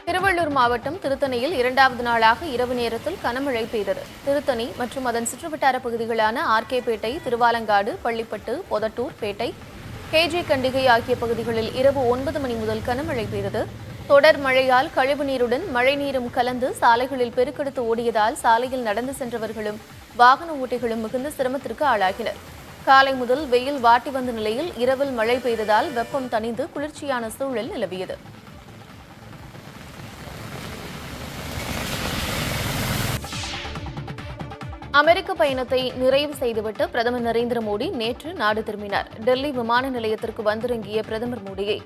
திருவள்ளூர் மாவட்டம் திருத்தணியில் இரண்டாவது நாளாக இரவு நேரத்தில் கனமழை பெய்தது. திருத்தணி மற்றும் அதன் சுற்றுவட்டார பகுதிகளான ஆர்கேபேட்டை, திருவாலங்காடு, பள்ளிப்பட்டு, பொதட்டூர் பேட்டை, கேஜி கண்டிகை ஆகிய பகுதிகளில் இரவு 9 மணி முதல் கனமழை பெய்தது. தொடர் மழையால் கழிவுநீருடன் மழைநீரும் கலந்து சாலைகளில் பெருக்கெடுத்து ஓடியதால் சாலையில் நடந்து சென்றவர்களும் வாகன ஓட்டிகளும் மிகுந்த சிரமத்திற்கு ஆளாகினர். காலை முதல் வெயில் வாட்டி வந்த நிலையில் இரவில் மழை பெய்ததால் வெப்பம் தணிந்து குளிர்ச்சியான சூழல் நிலவியது. அமெரிக்க பயணத்தை நிறைவு செய்துவிட்டு பிரதமர் நரேந்திர மோடி நேற்று நாடு திரும்பினார். டெல்லி விமான நிலையத்திற்கு வந்திறங்கிய பிரதமர் மோடியை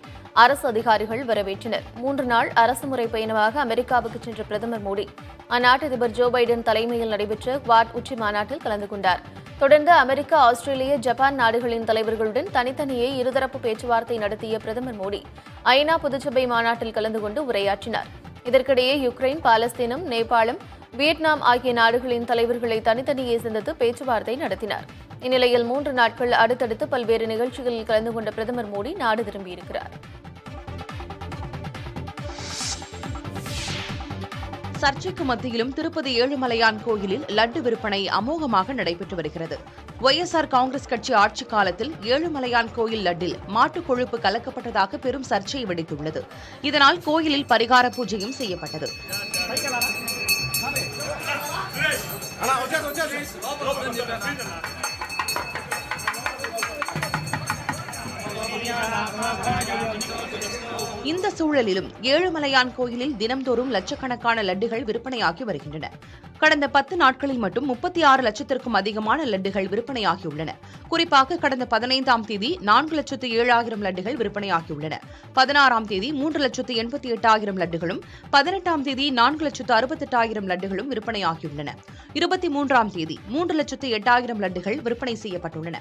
அரசு அதிகாரிகள் வரவேற்றனர். 3 நாள் அரசுமுறை பயணமாக அமெரிக்காவுக்கு சென்ற பிரதமர் மோடி அந்நாட்டு அதிபர் ஜோ பைடன் தலைமையில் நடைபெற்ற குவாட் உச்சி மாநாட்டில் கலந்து கொண்டார். தொடர்ந்து அமெரிக்கா, ஆஸ்திரேலிய, ஜப்பான் நாடுகளின் தலைவர்களுடன் தனித்தனியே இருதரப்பு பேச்சுவார்த்தை நடத்திய பிரதமர் மோடி ஐநா பொதுச்சபை மாநாட்டில் கலந்து கொண்டு உரையாற்றினார். இதற்கிடையே யுக்ரைன், பாலஸ்தீனம், நேபாளம், வியட்நாம் ஆகிய நாடுகளின் தலைவர்களை தனித்தனியே சந்தித்து பேச்சுவார்த்தை நடத்தினார். இந்நிலையில் 3 நாட்கள் அடுத்தடுத்து பல்வேறு நிகழ்ச்சிகளில் கலந்து கொண்ட பிரதமர் மோடி நாடு திரும்பியிருக்கிறார். சர்ச்சைக்கு மத்தியிலும் திருப்பதி ஏழுமலையான் கோயிலில் லட்டு விற்பனை அமோகமாக நடைபெற்று வருகிறது. ஒய்எஸ்ஆர் காங்கிரஸ் கட்சி ஆட்சி காலத்தில் ஏழுமலையான் கோயில் லட்டில் மாட்டுக் கொழுப்பு கலக்கப்பட்டதாக பெரும் சர்ச்சை வெடித்துள்ளது. இதனால் கோயிலில் பரிகார பூஜையும் செய்யப்பட்டது. இந்த சூழலிலும் ஏழுமலையான் கோயிலில் தினம்தோறும் லட்சக்கணக்கான லட்டுகள் விற்பனையாகி வருகின்றன. கடந்த 10 நாட்களில் மட்டும் 36 லட்சத்திற்கும் அதிகமான லட்டுகள் விற்பனையாகியுள்ளன. குறிப்பாக கடந்த 15ஆம் தேதி 4,07,000 லட்டுகள் விற்பனையாகியுள்ளன. 16ஆம் தேதி 3,88,000 லட்டுகளும், 18ஆம் தேதி 4,68,000 லட்டுகளும் விற்பனையாகியுள்ளன. 23ஆம் தேதி 3,08,000 லட்டுகள் விற்பனை செய்யப்பட்டுள்ளன.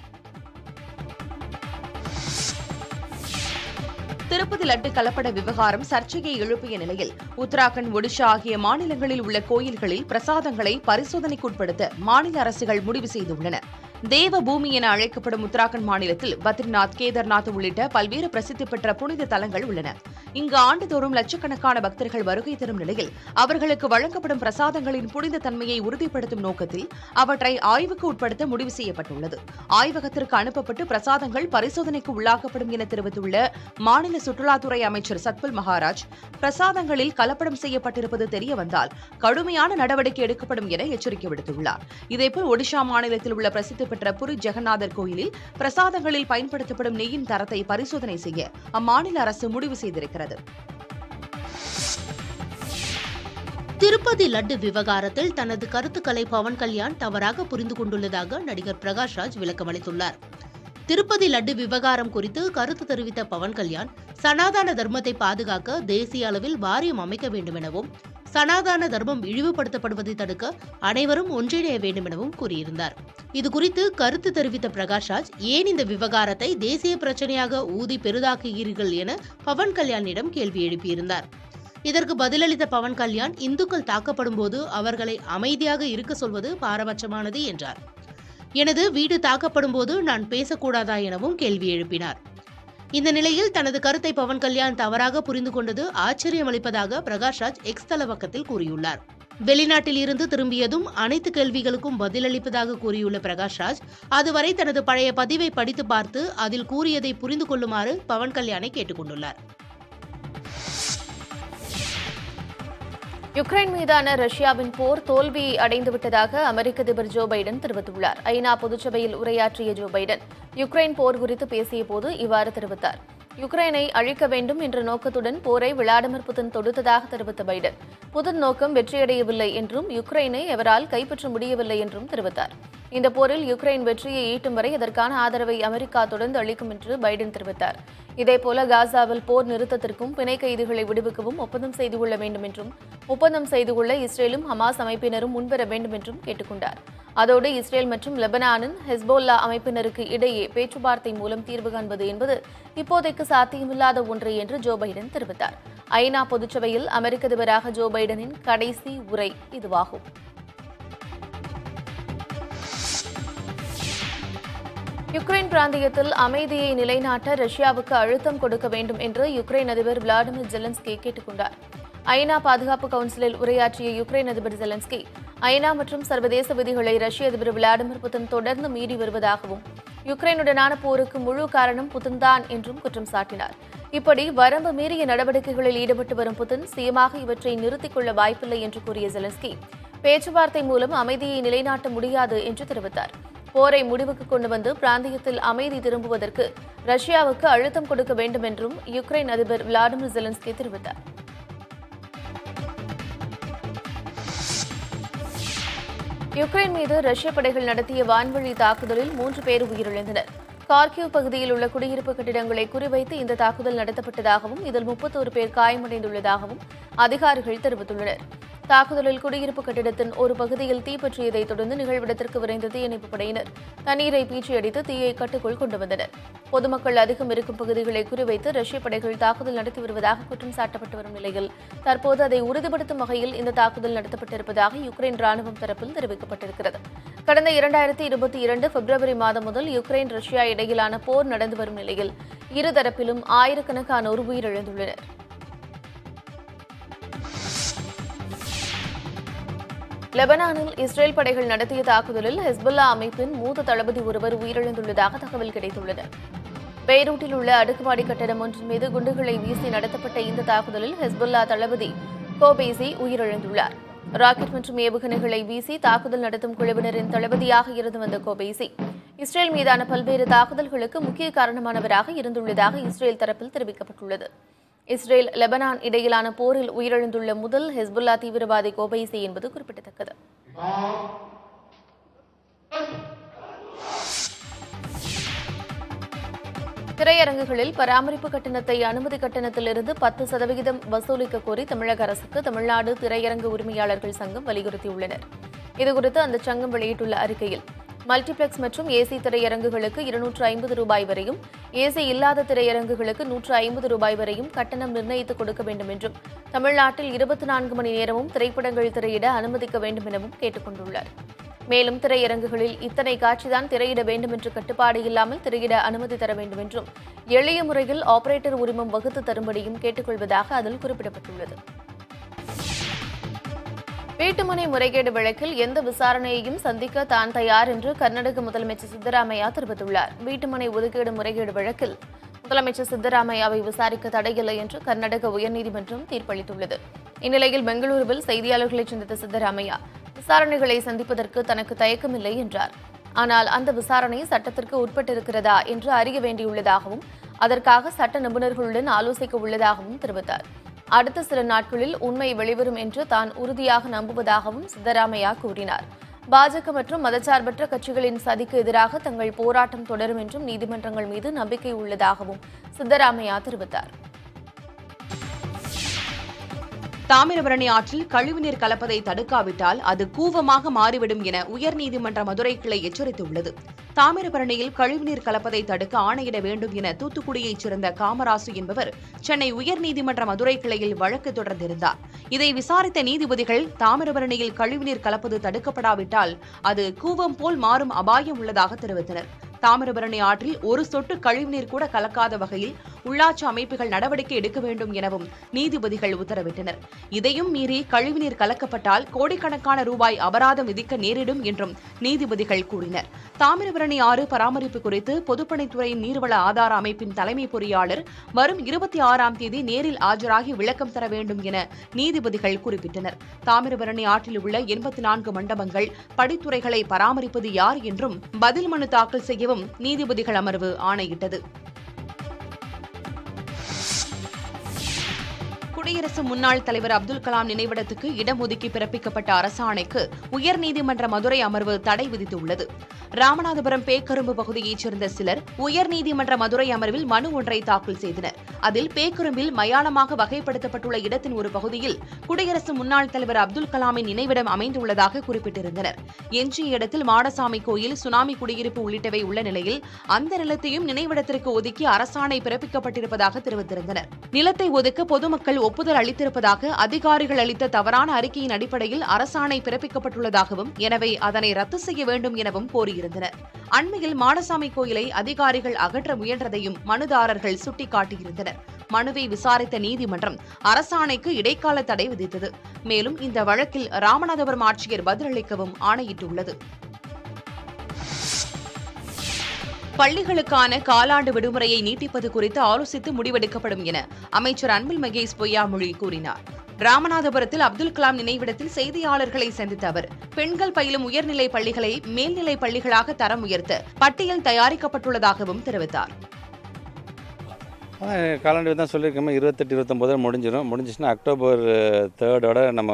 திருப்பதி லட்டு கலப்பட விவகாரம் சர்ச்சையை எழுப்பிய நிலையில் உத்தராகண்ட், ஒடிஷா ஆகிய மாநிலங்களில் உள்ள கோயில்களில் பிரசாதங்களை பரிசோதனைக்குட்படுத்த மாநில அரசுகள் முடிவு செய்துள்ளன. தேவ பூமி என அழைக்கப்படும் உத்தராகண்ட் மாநிலத்தில் பத்ரிநாத், கேதார்நாத் உள்ளிட்ட பல்வேறு பிரசித்தி பெற்ற புனித தலங்கள் உள்ளன. இங்கு ஆண்டுதோறும் லட்சக்கணக்கான பக்தர்கள் வருகை தரும் நிலையில் அவர்களுக்கு வழங்கப்படும் பிரசாதங்களின் புனித தன்மையை உறுதிப்படுத்தும் நோக்கத்தில் அவற்றை ஆய்வுக்கு உட்படுத்த முடிவு செய்யப்பட்டுள்ளது. ஆய்வகத்திற்கு அனுப்பப்பட்டு பிரசாதங்கள் பரிசோதனைக்கு உள்ளாக்கப்படும் என தெரிவித்துள்ள மாநில சுற்றுலாத்துறை அமைச்சர் சத்பல் மகாராஜ், பிரசாதங்களில் கலப்படம் செய்யப்பட்டிருப்பது தெரியவந்தால் கடுமையான நடவடிக்கை எடுக்கப்படும் என எச்சரிக்கை விடுத்துள்ளார். இதேபோல் ஒடிஷா மாநிலத்தில் உள்ள பிரசித்தி பெற்ற புரி ஜெகநாதர் கோயிலில் பிரசாதங்களில் பயன்படுத்தப்படும் நெய்யின் தரத்தை பரிசோதனை செய்ய அம்மாநில அரசு முடிவு செய்திருக்கிறது. திருப்பதி லட்டு விவகாரத்தில் தனது கருத்துக்களை பவன் கல்யாண் தவறாக புரிந்து கொண்டுள்ளதாக நடிகர் பிரகாஷ் ராஜ் விளக்கமளித்துள்ளார். திருப்பதி லட்டு விவகாரம் குறித்து கருத்து தெரிவித்த பவன் கல்யாண், சனாதன தர்மத்தை பாதுகாக்க தேசிய அளவில் வாரியம் அமைக்க வேண்டும் எனவும், சனாதன தர்மம் இழிவுபடுத்தப்படுவதை தடுக்க அனைவரும் ஒன்றிணைய வேண்டும் எனவும் கூறியிருந்தார். இதுகுறித்து கருத்து தெரிவித்த பிரகாஷ் ராஜ், ஏன் இந்த விவகாரத்தை தேசிய பிரச்சனையாக ஊதி பெரிதாக்குகிறீர்கள் என பவன் கல்யாணிடம் கேள்வி எழுப்பியிருந்தார். இதற்கு பதிலளித்த பவன் கல்யாண், இந்துக்கள் தாக்கப்படும் போது அவர்களை அமைதியாக இருக்க சொல்வது பாரபட்சமானது என்றார். எனது வீடு தாக்கப்படும் போது நான் பேசக்கூடாதா எனவும் கேள்வி எழுப்பினார். இந்த நிலையில் தனது கருத்தை பவன் கல்யாண் தவறாக புரிந்து கொண்டது ஆச்சரியமளிப்பதாக பிரகாஷ் ராஜ் எக்ஸ் தளபக்கத்தில் கூறியுள்ளார். வெளிநாட்டில் இருந்து திரும்பியதும் அனைத்து கேள்விகளுக்கும் பதிலளிப்பதாக கூறியுள்ள பிரகாஷ் ராஜ், அதுவரை தனது பழைய பதிவை படித்து பார்த்து அதில் கூறியதை புரிந்து கொள்ளுமாறு பவன் கல்யாணை கேட்டுக் கொண்டுள்ளார். யுக்ரைன் மீதான ரஷ்யாவின் போர் தோல்வி அடைந்துவிட்டதாக அமெரிக்க அதிபர் ஜோ பைடன் தெரிவித்துள்ளார். ஐநா பொதுச்சபையில் உரையாற்றிய ஜோ பைடன் யுக்ரைன் போர் குறித்து பேசிய போது இவ்வாறு தெரிவித்தார். யுக்ரைனை அழிக்க வேண்டும் என்ற நோக்கத்துடன் போரை விளாடிமிர் புதின் தொடுத்ததாக தெரிவித்த பைடன், புதின் நோக்கம் வெற்றியடையவில்லை என்றும் யுக்ரைனை அவரால் கைப்பற்ற முடியவில்லை என்றும் தெரிவித்தார். இந்த போரில் யுக்ரைன் வெற்றியை ஈட்டும் வரை அதற்கான ஆதரவை அமெரிக்கா தொடர்ந்து அளிக்கும் என்று பைடன் தெரிவித்தார். இதேபோல காசாவில் போர் நிறுத்தத்திற்கும் பிணை கைதிகளை விடுவிக்கவும் ஒப்பந்தம் செய்து கொள்ள வேண்டும் என்றும், ஒப்பந்தம் செய்து கொள்ள இஸ்ரேலும் ஹமாஸ் அமைப்பினரும் முன்வர வேண்டும் என்றும் கேட்டுக் கொண்டார். அதோடு இஸ்ரேல் மற்றும் லெபனானின் ஹெஸ்போல்லா அமைப்பினருக்கு இடையே பேச்சுவார்த்தை மூலம் தீர்வு காண்பது என்பது இப்போதைக்கு சாத்தியமில்லாத ஒன்று என்று ஜோ பைடன் தெரிவித்தார். ஐநா பொதுச்சபையில் அமெரிக்க அதிபராக ஜோ பைடனின் கடைசி உரை இதுவாகும். யுக்ரைன் பிராந்தியத்தில் அமைதியை நிலைநாட்ட ரஷ்யாவுக்கு அழுத்தம் கொடுக்க வேண்டும் என்று யுக்ரைன் அதிபர் விளாடிமிர் ஜெலன்ஸ்கி கேட்டுக் கொண்டார். ஐநா பாதுகாப்பு கவுன்சிலில் உரையாற்றிய யுக்ரைன் அதிபர் ஜெலன்ஸ்கி ஐநா மற்றும் சர்வதேச விதிகளை ரஷ்ய அதிபர் விளாடிமிர் புதின் தொடர்ந்து மீறி வருவதாகவும் யுக்ரைனுடனான போருக்கு முழு காரணம் புதின் தான் என்றும் குற்றம் சாட்டினார். இப்படி வரம்பு மீறிய நடவடிக்கைகளில் ஈடுபட்டு வரும் புதின் சுயமாக இவற்றை நிறுத்திக் கொள்ள வாய்ப்பில்லை என்று கூறிய ஜெலன்ஸ்கி பேச்சுவார்த்தை மூலம் அமைதியை நிலைநாட்ட முடியாது என்று தெரிவித்தார். போரை முடிவுக்கு கொண்டு வந்து பிராந்தியத்தில் அமைதி திரும்புவதற்கு ரஷ்யாவுக்கு அழுத்தம் கொடுக்க வேண்டும் என்றும் யுக்ரைன் அதிபர் விளாடிமிர் ஜெலன்ஸ்கி தெரிவித்தார். யுக்ரைன் மீது ரஷ்ய படைகள் நடத்திய வான்வழி தாக்குதலில் 3 பேர் உயிரிழந்தனர். கார்கிவ் பகுதியில் உள்ள குடியிருப்பு கட்டிடங்களை குறிவைத்து இந்த தாக்குதல் நடத்தப்பட்டதாகவும் இதில் 31 பேர் காயமடைந்துள்ளதாகவும் அதிகாரிகள் தெரிவித்துள்ளனர். தாக்குதலில் குடியிருப்பு கட்டிடத்தின் ஒரு பகுதியில் தீப்பற்றியதைத் தொடர்ந்து நிகழ்விடத்திற்கு விரைந்த தீயணைப்புப் படையினர் தண்ணீரை பீச்சியடித்து தீயை கட்டுக்குள் கொண்டு வந்தனர். பொதுமக்கள் அதிகம் இருக்கும் பகுதிகளை குறிவைத்து ரஷ்ய படைகள் தாக்குதல் நடத்தி வருவதாக குற்றம் சாட்டப்பட்டு வரும் நிலையில் தற்போது அதை உறுதிப்படுத்தும் வகையில் இந்த தாக்குதல் நடத்தப்பட்டிருப்பதாக யுக்ரைன் ராணுவம் தரப்பில் தெரிவிக்கப்பட்டிருக்கிறது. கடந்த 2022 பிப்ரவரி மாதம் முதல் யுக்ரைன் ரஷ்யா இடையிலான போர் நடந்து வரும் நிலையில் இருதரப்பிலும் ஆயிரக்கணக்கானோர் உயிரிழந்துள்ளனர். லெபனானில் இஸ்ரேல் படைகள் நடத்திய தாக்குதலில் ஹெஸ்புல்லா அமைப்பின் மூத்த தளபதி ஒருவர் உயிரிழந்துள்ளதாக தகவல் கிடைத்துள்ளது. பெய்ரூட்டில் உள்ள அடுக்குமாடி கட்டடம் ஒன்றின் மீது குண்டுகளை வீசி நடத்தப்பட்ட இந்த தாக்குதலில் ஹெஸ்புல்லா தளபதி கோபேசி உயிரிழந்துள்ளார். ராக்கெட் மற்றும் ஏவுகணைகளை வீசி தாக்குதல் நடத்தும் குழுவினரின் தளபதியாக இருந்து வந்த கோபேசி இஸ்ரேல் மீதான பல்வேறு தாக்குதல்களுக்கு முக்கிய காரணமானவராக இருந்துள்ளதாக இஸ்ரேல் தரப்பில் தெரிவிக்கப்பட்டுள்ளது. இஸ்ரேல் லெபனான் இடையிலான போரில் உயிரிழந்துள்ள முதல் ஹெஸ்புல்லா தீவிரவாதி கோபைசி என்பது குறிப்பிடத்தக்கது. திரையரங்குகளில் பராமரிப்பு கட்டணத்தை அனுமதி கட்டணத்திலிருந்து 10% வசூலிக்க கோரி தமிழக அரசுக்கு தமிழ்நாடு திரையரங்கு உரிமையாளர்கள் சங்கம் வலியுறுத்தியுள்ளனர். இதுகுறித்து அந்த சங்கம் வெளியிட்டுள்ள அறிக்கையில் மல்டிபிளெக்ஸ் மற்றும் ஏசி திரையரங்குகளுக்கு 250 ரூபாய் வரையும் ஏசி இல்லாத திரையரங்குகளுக்கு 150 ரூபாய் வரையும் கட்டணம் நிர்ணயித்துக் கொடுக்க வேண்டும் என்றும் தமிழ்நாட்டில் 24 மணி நேரமும் திரைப்படங்கள் திரையிட அனுமதிக்க வேண்டும் எனவும் கேட்டுக் கொண்டுள்ளார். மேலும் திரையரங்குகளில் இத்தனை காட்சிதான் திரையிட வேண்டும் என்று கட்டுப்பாடு இல்லாமல் திரையிட அனுமதி தர வேண்டும் என்றும் எளிய முறையில் ஆபரேட்டர் உரிமம் வகுத்து தரும்படியும் கேட்டுக்கொள்வதாக அதில் குறிப்பிடப்பட்டுள்ளது. வீட்டுமனை முறைகேடு வழக்கில் எந்த விசாரணையையும் சந்திக்க தான் தயார் என்று கர்நாடக முதலமைச்சர் சித்தராமையா தெரிவித்துள்ளார். வீட்டுமனை ஒதுக்கீடு முறைகேடு வழக்கில் முதலமைச்சர் சித்தராமையாவை விசாரிக்க தடையில்லை என்று கர்நாடக உயர்நீதிமன்றம் தீர்ப்பளித்துள்ளது. இந்நிலையில் பெங்களூருவில் செய்தியாளர்களை சந்தித்த சித்தராமையா விசாரணைகளை சந்திப்பதற்கு தனக்கு தயக்கமில்லை என்றார். ஆனால் அந்த விசாரணை சட்டத்திற்கு உட்பட்டிருக்கிறதா என்று அறிய வேண்டியுள்ளதாகவும் அதற்காக சட்ட நிபுணர்களுடன் ஆலோசிக்க உள்ளதாகவும் தெரிவித்தார். அடுத்த சில நாட்களில் உண்மை வெளிவரும் என்று தான் உறுதியாக நம்புவதாகவும் சித்தராமையா கூறினார். பாஜக மற்றும் மதச்சார்பற்ற கட்சிகளின் சதிக்கு எதிராக தங்கள் போராட்டம் தொடரும் என்றும் நீதிமன்றங்கள் மீது நம்பிக்கை உள்ளதாகவும் சித்தராமையா தெரிவித்தார். தாமிரபரணி ஆற்றில் கழிவுநீர் கலப்பதை தடுக்காவிட்டால் அது கூவமாக மாறிவிடும் என உயர்நீதிமன்ற மதுரை கிளை எச்சரித்துள்ளது. தாமிரபரணியில் கழிவுநீர் கலப்பதை தடுக்க ஆணையிட வேண்டும் என தூத்துக்குடியைச் சேர்ந்த காமராசு என்பவர் சென்னை உயர்நீதிமன்ற மதுரை கிளையில் வழக்கு தொடர்ந்திருந்தார். இதை விசாரித்த நீதிபதிகள் தாமிரபரணியில் கழிவுநீர் கலப்பது தடுக்கப்படாவிட்டால் அது கூவம் போல் மாறும் அபாயம் உள்ளதாக தெரிவித்தனர். தாமிரபரணி ஆற்றில் ஒரு சொட்டு கழிவுநீர் கூட கலக்காத வகையில் உள்ளாட்சி அமைப்புகள் நடவடிக்கை எடுக்க வேண்டும் எனவும் நீதிபதிகள் உத்தரவிட்டனர். இதையும் மீறி கழிவுநீர் கலக்கப்பட்டால் கோடிக்கணக்கான ரூபாய் அபராதம் விதிக்க நேரிடும் என்றும் நீதிபதிகள் கூறினர். தாமிரபரணி ஆறு பராமரிப்பு குறித்து பொதுப்பணித்துறையின் நீர்வள ஆதார அமைப்பின் தலைமை பொறியாளர் வரும் 26ஆம் தேதி நேரில் ஆஜராகி விளக்கம் தர வேண்டும் என நீதிபதிகள் குறிப்பிட்டனர். தாமிரபரணி ஆற்றில் உள்ள 84 மண்டபங்கள் படித்துறைகளை பராமரிப்பது யார் என்றும் பதில் மனு தாக்கல் செய்யவும் நீதிபதிகள் அமர்வு ஆணையிட்டது. குடியரசு முன்னாள் தலைவர் அப்துல் கலாம் நினைவிடத்துக்கு இடம் ஒதுக்கி பிறப்பிக்கப்பட்ட அரசாணைக்கு உயர்நீதிமன்ற மதுரை அமர்வு தடை விதித்துள்ளது. ராமநாதபுரம் பேக்கரும்பு பகுதியைச் சேர்ந்த சிலர் உயர்நீதிமன்ற மதுரை அமர்வில் மனு ஒன்றை தாக்கல் செய்தனர். அதில் பேக்கரும்பில் மயானமாக வகைப்படுத்தப்பட்டுள்ள இடத்தின் ஒரு பகுதியில் குடியரசு முன்னாள் தலைவர் அப்துல் கலாமின் நினைவிடம் அமைந்துள்ளதாக குறிப்பிட்டிருந்தனர். எஞ்சிய இடத்தில் மாடசாமி கோயில், சுனாமி குடியிருப்பு உள்ளிட்டவை உள்ள நிலையில் அந்த நிலத்தையும் நினைவிடத்திற்கு ஒதுக்கி அரசாணை பிறப்பிக்கப்பட்டிருப்பதாக தெரிவித்திருந்தனர். நிலத்தை ஒதுக்க பொதுமக்கள் ஒப்புதல் அளித்திருப்பதாக அதிகாரிகள் அளித்த தவறான அறிக்கையின் அடிப்படையில் அரசாணை பிறப்பிக்கப்பட்டுள்ளதாகவும் எனவே அதனை ரத்து செய்ய வேண்டும் எனவும் கோரியிருந்தனர். அண்மையில் மாடசாமி கோயிலை அதிகாரிகள் அகற்ற முயன்றதையும் மனுதாரர்கள் சுட்டிக்காட்டியிருந்தனர். மனுவை விசாரித்த நீதிமன்றம் அரசாணைக்கு இடைக்கால தடை விதித்தது. மேலும் இந்த வழக்கில் ராமநாதபுரம் ஆட்சியர் பதிலளிக்கவும் ஆணையிட்டுள்ளது. பள்ளிகளுக்கான காலாண்டு விடுமுறையை நீட்டிப்பது குறித்து ஆலோசித்து முடிவெடுக்கப்படும் என அமைச்சர் அன்பில் மகேஷ் பொய்யாமொழி கூறினார். ராமநாதபுரத்தில் அப்துல் கலாம் நினைவிடத்தில் செய்தியாளர்களை சந்தித்த அவர், பெண்கள் பயிலும் உயர்நிலை பள்ளிகளை மேல்நிலை பள்ளிகளாக தரம் உயர்த்த பட்டியல் தயாரிக்கப்பட்டுள்ளதாகவும் தெரிவித்தார். காலாண்டு தான் சொல்லியிருக்கோம். 28-29 முடிஞ்சிச்சுன்னா அக்டோபர் 3 நம்ம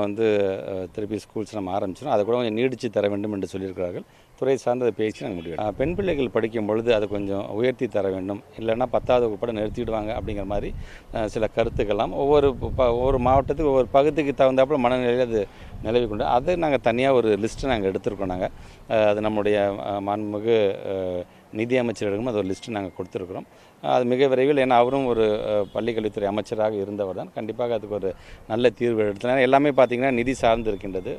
திருப்பி ஸ்கூல்ஸ் நம்ம ஆரம்பிச்சிடும். அதை கூட கொஞ்சம் நீடித்து தர வேண்டும் என்று சொல்லியிருக்கிறார்கள். துறை சார்ந்த பேசி நாங்கள் முடியும். பெண் பிள்ளைகள் படிக்கும் பொழுது அதை கொஞ்சம் உயர்த்தி தர வேண்டும், இல்லைன்னா 10வது வகுப்போட நிறுத்திடுவாங்க அப்படிங்கிற மாதிரி சில கருத்துக்கெல்லாம் ஒவ்வொரு மாவட்டத்துக்கு ஒவ்வொரு பகுதிக்கு தகுந்தாப்புல மனநிலையில் அது நிலவி கொண்டு அதை நாங்கள் தனியாக ஒரு லிஸ்ட்டு நாங்கள் எடுத்திருக்கோம். நாங்கள் அது நம்முடைய மாண்புமிகு நிதி அமைச்சரிடமும் அது ஒரு லிஸ்ட்டு நாங்கள் கொடுத்துருக்குறோம். அது மிக விரைவில், ஏன்னா அவரும் ஒரு பள்ளிக்கல்வித்துறை அமைச்சராக இருந்தவர் தான், கண்டிப்பாக அதுக்கு ஒரு நல்ல தீர்வு எடுத்தனர். எல்லாமே பார்த்திங்கன்னா நிதி சார்ந்து இருக்கின்றது.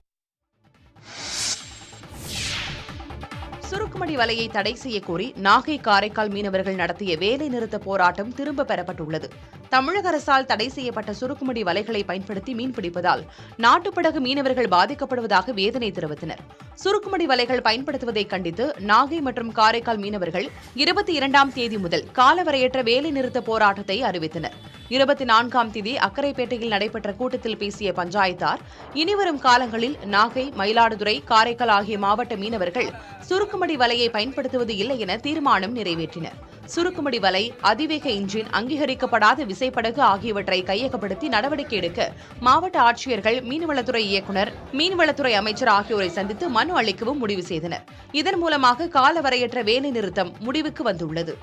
சுருக்குமடி வலையை தடை செய்ய கோரி நாகை காரைக்கால் மீனவர்கள் நடத்திய வேலை நிறுத்த போராட்டம் திரும்ப பெறப்பட்டுள்ளது. தமிழக அரசால் தடை செய்யப்பட்ட சுருக்குமடி வலைகளை பயன்படுத்தி மீன்பிடிப்பதால் நாட்டுப்படகு மீனவர்கள் பாதிக்கப்படுவதாக வேதனை தெரிவித்தனர். சுருக்குமடி வலைகள் பயன்படுத்துவதை கண்டித்து நாகை மற்றும் காரைக்கால் மீனவர்கள் 22ஆம் தேதி முதல் காலவரையற்ற வேலை நிறுத்த போராட்டத்தை அறிவித்தனர். 24ஆம் தேதி அக்கரைப்பேட்டையில் நடைபெற்ற கூட்டத்தில் பேசிய பஞ்சாயத்தார், இனிவரும் காலங்களில் நாகை, மயிலாடுதுறை, காரைக்கால் ஆகிய மாவட்ட மீனவர்கள் சுருக்குமடி வலையை பயன்படுத்துவது இல்லை என தீர்மானம் நிறைவேற்றினர். சுருக்குமடி வலை, அதிவேக இன்ஜின், அங்கீகரிக்கப்படாத விசைப்படகு ஆகியவற்றை கையகப்படுத்தி நடவடிக்கை எடுக்க மாவட்ட ஆட்சியர்கள், மீன்வளத்துறை இயக்குநர், மீன்வளத்துறை அமைச்சர் ஆகியோரை சந்தித்து மனு அளிக்கவும் முடிவு செய்தனர். இதன் மூலமாக காலவரையற்ற வேலை நிறுத்தம் முடிவுக்கு வந்துள்ளது.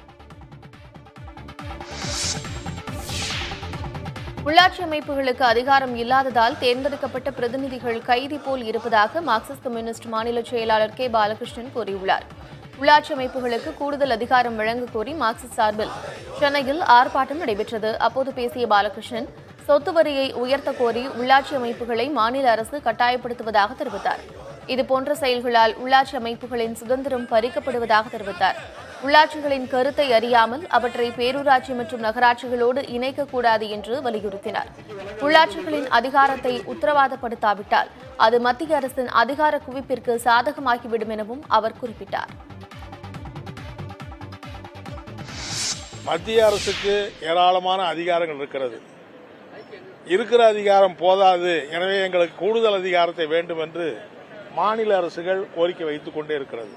உள்ளாட்சி அமைப்புகளுக்கு அதிகாரம் இல்லாததால் தேர்ந்தெடுக்கப்பட்ட பிரதிநிதிகள் கைதி போல் இருப்பதாக மார்க்சிஸ்ட் கம்யூனிஸ்ட் மாநில செயலாளர் கே. பாலகிருஷ்ணன் கூறியுள்ளார். உள்ளாட்சி அமைப்புகளுக்கு கூடுதல் அதிகாரம் வழங்க கோரி மார்க்சிஸ்ட் சார்பில் சென்னையில் ஆர்ப்பாட்டம் நடைபெற்றது. அப்போது பேசிய பாலகிருஷ்ணன், சொத்து வரியை உயர்த்த கோரி உள்ளாட்சி அமைப்புகளை மாநில அரசு கட்டாயப்படுத்துவதாக தெரிவித்தார். இதுபோன்ற செயல்களால் உள்ளாட்சி அமைப்புகளின் சுதந்திரம் பறிக்கப்படுவதாக தெரிவித்தார். உள்ளாட்சிகளின் கருத்தை அறியாமல் அவற்றை பேரூராட்சி மற்றும் நகராட்சிகளோடு இணைக்கக்கூடாது என்று வலியுறுத்தினார். உள்ளாட்சிகளின் அதிகாரத்தை உத்தரவாதப்படுத்தாவிட்டால் அது மத்திய அரசின் அதிகார குவிப்பிற்கு சாதகமாகிவிடும் எனவும் அவர் குறிப்பிட்டார். மத்திய அரசுக்கு ஏராளமான அதிகாரங்கள் இருக்கிற அதிகாரம் போதாது, எனவே எங்களுக்கு கூடுதல் அதிகாரத்தை வேண்டும் என்று மாநில அரசுகள் கோரிக்கை வைத்துக் கொண்டே இருக்கிறது.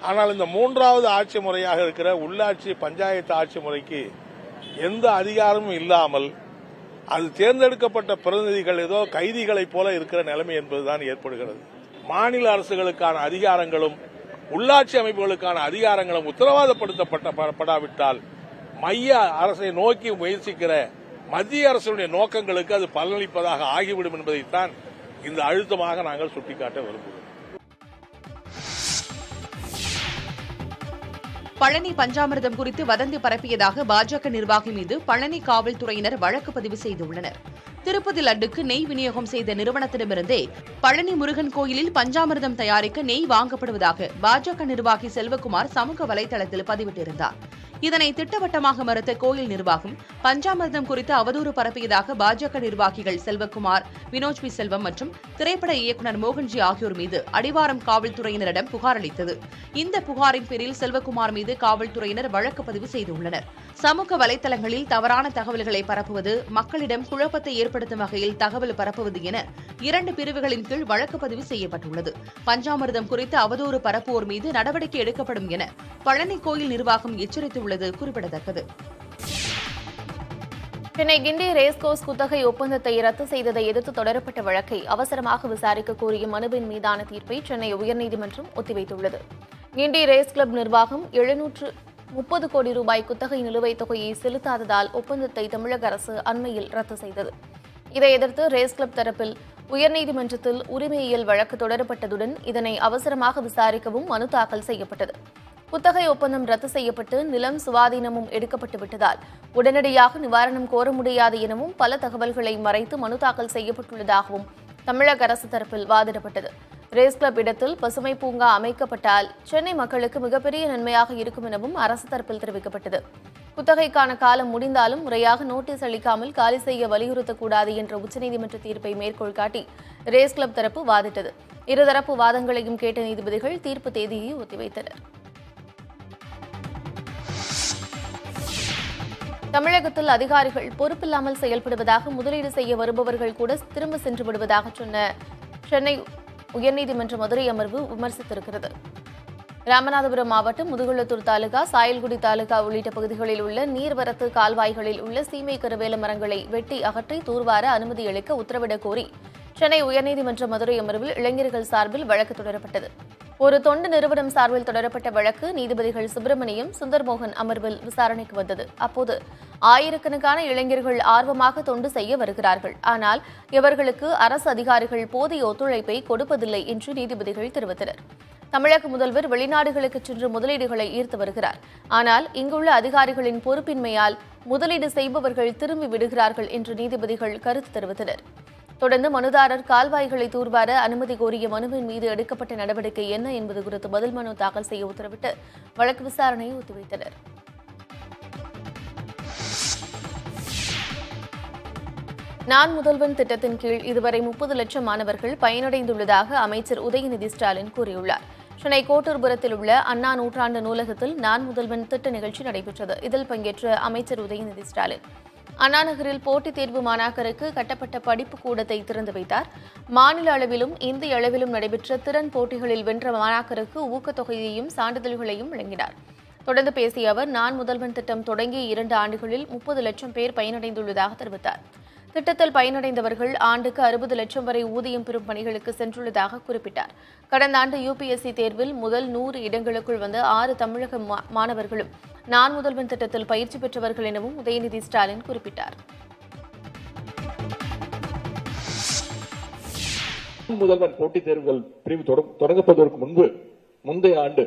ஆனால் இந்த 3வது ஆட்சி முறையாக இருக்கிற உள்ளாட்சி பஞ்சாயத்து ஆட்சி முறைக்கு எந்த அதிகாரமும் இல்லாமல் அது தேர்ந்தெடுக்கப்பட்ட பிரதிநிதிகள் ஏதோ கைதிகளைப் போல இருக்கிற நிலைமை என்பதுதான் ஏற்படுகிறது. மாநில அரசுகளுக்கான அதிகாரங்களும் உள்ளாட்சி அமைப்புகளுக்கான அதிகாரங்களும் உத்தரவாதப்படுத்தப்படாவிட்டால் மைய அரசை நோக்கி முயற்சிக்கிற மத்திய அரசுடைய நோக்கங்களுக்கு அது பலனளிப்பதாக ஆகிவிடும் என்பதைத்தான் இந்த அழுத்தமாக நாங்கள் சுட்டிக்காட்ட விரும்புகிறோம். பழனி பஞ்சாமிர்தம் குறித்து வதந்தி பரப்பியதாக பாஜக நிர்வாகி மீது பழனி காவல்துறையினர் வழக்கு பதிவு செய்துள்ளனர். திருப்பதி லட்டுக்கு நெய் விநியோகம் செய்த நிறுவனத்திடமிருந்தே பழனி முருகன் கோயிலில் பஞ்சாமிர்தம் தயாரிக்க நெய் வாங்கப்படுவதாக பாஜக நிர்வாகி செல்வகுமார் சமூக வலைதளத்தில் பதிவிட்டிருந்தார். இதனை திட்டவட்டமாக மறுத்த கோயில் நிர்வாகம் பஞ்சாமிர்தம் குறித்து அவதூறு பரப்பியதாக பாஜக நிர்வாகிகள் செல்வகுமார், வினோஜ் பி செல்வம் மற்றும் திரைப்பட இயக்குநர் மோகன்ஜி ஆகியோர் மீது அடிவாரம் காவல்துறையினரிடம் புகார் அளித்தது. இந்த புகாரின் பேரில் செல்வகுமார் மீது காவல்துறையினர் வழக்கு பதிவு செய்துள்ளனர். சமூக வலைதளங்களில் தவறான தகவல்களை பரப்புவது, மக்களிடம் குழப்பத்தை ஏற்படுத்தும் வகையில் தகவல் பரப்புவது என 2 பிரிவுகளின் கீழ் வழக்கு பதிவு செய்யப்பட்டுள்ளது. பஞ்சாமிர்தம் குறித்து அவதூறு பரப்புவோர் மீது நடவடிக்கை எடுக்கப்படும் என பழனி கோயில் நிர்வாகம் எச்சரித்துள்ளது குறிப்பிடத்தக்கது. சென்னை கிண்டி ரேஸ்கோர்ஸ் குத்தகை ஒப்பந்தத்தை ரத்து செய்ததை எதிர்த்து தொடரப்பட்ட வழக்கை அவசரமாக விசாரிக்க கோரிய மனுவின் மீதான தீர்ப்பை சென்னை உயர்நீதிமன்றம் ஒத்திவைத்துள்ளது. கிண்டி ரேஸ் கிளப் நிர்வாகம் 730 கோடி ரூபாய் குத்தகை நிலுவைத் தொகையை செலுத்தாததால் ஒப்பந்தத்தை தமிழக அரசு அண்மையில் ரத்து செய்தது. இதை எதிர்த்து ரேஸ் கிளப் தரப்பில் உயர்நீதிமன்றத்தில் உரிமையியல் வழக்கு தொடரப்பட்டதுடன் இதனை அவசரமாக விசாரிக்கவும் மனு தாக்கல் செய்யப்பட்டது. குத்தகை ஒப்பந்தம் ரத்து செய்யப்பட்டு நிலம் சுவாதீனமும் எடுக்கப்பட்டு விட்டதால் உடனடியாக நிவாரணம் கோர முடியாது எனவும் பல தகவல்களை மறைத்து மனு தாக்கல் செய்யப்பட்டுள்ளதாகவும் தமிழக அரசு தரப்பில் வாதிடப்பட்டது. ரேஸ் கிளப் இடத்தில் பசுமை பூங்கா அமைக்கப்பட்டால் சென்னை மக்களுக்கு மிகப்பெரிய நன்மையாக இருக்கும் எனவும் அரசு தரப்பில் தெரிவிக்கப்பட்டது. குத்தகைக்கான காலம் முடிந்தாலும் முறையாக நோட்டீஸ் அளிக்காமல் காலி செய்ய வலியுறுத்தக்கூடாது என்ற உச்சநீதிமன்ற தீர்ப்பை மேற்கோள் காட்டி ரேஸ் கிளப் தரப்பு வாதிட்டது. இருதரப்பு வாதங்களையும் கேட்ட நீதிபதிகள் தீர்ப்பு தேதியை ஒத்திவைத்தனர். தமிழகத்தில் அதிகாரிகள் பொறுப்பில்லாமல் செயல்படுவதாக முதலீடு செய்ய வருபவர்கள் கூட திரும்ப சென்று விடுவதாக சொன்ன சென்னை உயர்நீதிமன்ற மதுரை அமர்வு விமர்சித்திருக்கிறது. ராமநாதபுரம் மாவட்டம் முதுகுளத்தூர் தாலுகா, சாயல்குடி தாலுகா உள்ளிட்ட பகுதிகளில் உள்ள நீர்வரத்து கால்வாய்களில் உள்ள சீமை கருவேல மரங்களை வெட்டி அகற்றி தூர்வார அனுமதி அளிக்க உத்தரவிடக் கோரி சென்னை உயர்நீதிமன்ற மதுரை அமர்வில் இளைஞர்கள் சார்பில் வழக்கு தொடரப்பட்டது. ஒரு தொண்டு நிறுவனம் சார்பில் தொடரப்பட்ட வழக்கு நீதிபதிகள் சுப்பிரமணியம், சுந்தர்மோகன் அமர்வில் விசாரணைக்கு வந்தது. அப்போது ஆயிரக்கணக்கான இளைஞர்கள் ஆர்வமாக தொண்டு செய்ய வருகிறார்கள். ஆனால் இவர்களுக்கு அரசு அதிகாரிகள் போதிய ஒத்துழைப்பை கொடுப்பதில்லை என்று நீதிபதிகள் தெரிவித்தனர். தமிழக முதல்வர் வெளிநாடுகளுக்கு சென்று முதலீடுகளை ஈர்த்து வருகிறார். ஆனால் இங்குள்ள அதிகாரிகளின் பொறுப்பின்மையால் முதலீடு செய்பவர்கள் திரும்பி விடுகிறார்கள் என்று நீதிபதிகள் கருத்து தெரிவித்தனர். தொடர்ந்து மனுதாரர் கால்வாய்களை தூர்வார அனுமதி கோரிய மனுவின் மீது எடுக்கப்பட்ட நடவடிக்கை என்ன என்பது குறித்து பதில் மனு தாக்கல் செய்ய உத்தரவிட்டு வழக்கு விசாரணையை ஒத்திவைத்தனர். நான் முதல்வன் திட்டத்தின் கீழ் இதுவரை 30 லட்சம் மாணவர்கள் பயனடைந்துள்ளதாக அமைச்சர் உதயநிதி ஸ்டாலின் கூறியுள்ளார். சென்னை கோட்டூர்புரத்தில் உள்ள அண்ணா நூற்றாண்டு நூலகத்தில் நான் முதல்வன் திட்ட நிகழ்ச்சி நடைபெற்றது. இதில் பங்கேற்ற அமைச்சர் உதயநிதி ஸ்டாலின் அண்ணா நகரில் போட்டித் தேர்வு மாணாக்கருக்கு கட்டப்பட்ட படிப்பு கூடத்தை திறந்து வைத்தார். மாநில அளவிலும் இந்திய அளவிலும் நடைபெற்ற திறன் போட்டிகளில் வென்ற மாணாக்கருக்கு ஊக்கத்தொகையையும் சான்றிதழ்களையும் வழங்கினார். தொடர்ந்து பேசிய அவர், நான் முதல்வன் திட்டம் தொடங்கிய 2 ஆண்டுகளில் 30 லட்சம் பேர் பயனடைந்துள்ளதாக தெரிவித்தார். திட்டத்தில் பயனடைந்தவர்கள் ஆண்டுக்கு 60 லட்சம் வரை ஊதியம் பெறும் பணிகளுக்கு சென்றுள்ளதாக குறிப்பிட்டார். கடந்த ஆண்டு UPSC தேர்வில் முதல் 100 இடங்களுக்குள் வந்த 6 தமிழக மாணவர்களும் நான் முதல்வன் திட்டத்தில் பயிற்சி பெற்றவர்கள் எனவும் உதயநிதி ஸ்டாலின் குறிப்பிட்டார். முதல்வன் போட்டித் தேர்வுகள் பிரிவு தொடங்கப்படுவதற்கு முந்தைய ஆண்டு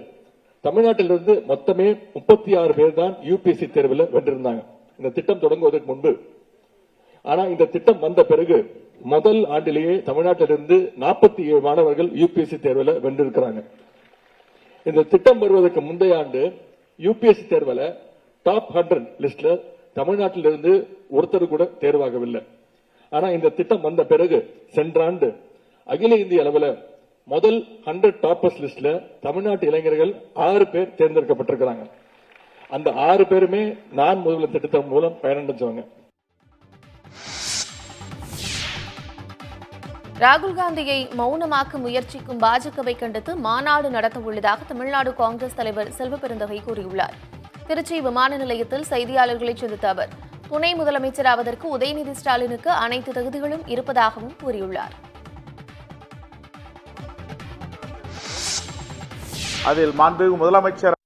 தமிழ்நாட்டிலிருந்து மொத்தமே 36 பேர் தான் UPSC தேர்வில் வென்றிருந்தாங்க இந்த திட்டம் தொடங்குவதற்கு முன்பு. ஆனா இந்த திட்டம் வந்த பிறகு முதல் ஆண்டிலேயே தமிழ்நாட்டிலிருந்து 47 மாணவர்கள் UPSC தேர்வில் வென்றிருக்கிறாங்க. இந்த திட்டம் வருவதற்கு முந்தைய ஆண்டு UPSC தேர்வில் டாப் 100 லிஸ்ட்ல தமிழ்நாட்டிலிருந்து ஒருத்தர் கூட தேர்வாகவில்லை. ஆனா இந்த திட்டம் வந்த பிறகு சென்ற ஆண்டு அகில இந்திய அளவில் முதல் 100 டாப்பர்ஸ் லிஸ்ட்ல தமிழ்நாட்டு இளைஞர்கள் 6 பேர் தேர்ந்தெடுக்கப்பட்டிருக்கிறாங்க. அந்த 6 பேருமே நான் முதல்வன் திட்டத்தின் மூலம் பயனடைஞ்சவங்க. ராகுல் காந்தியை மௌனமாக்க முயற்சிக்கும் பாஜகவை கண்டித்து மாநாடு நடத்த உள்ளதாக தமிழ்நாடு காங்கிரஸ் தலைவர் செல்வ பெருந்தகை கூறியுள்ளார். திருச்சி விமான நிலையத்தில் செய்தியாளர்களை சந்தித்த அவர், துணை முதலமைச்சராவதற்கு உதயநிதி ஸ்டாலினுக்கு அனைத்து தகுதிகளும் இருப்பதாகவும் கூறியுள்ளார். அதில் மாண்புமிகு முதலமைச்சர்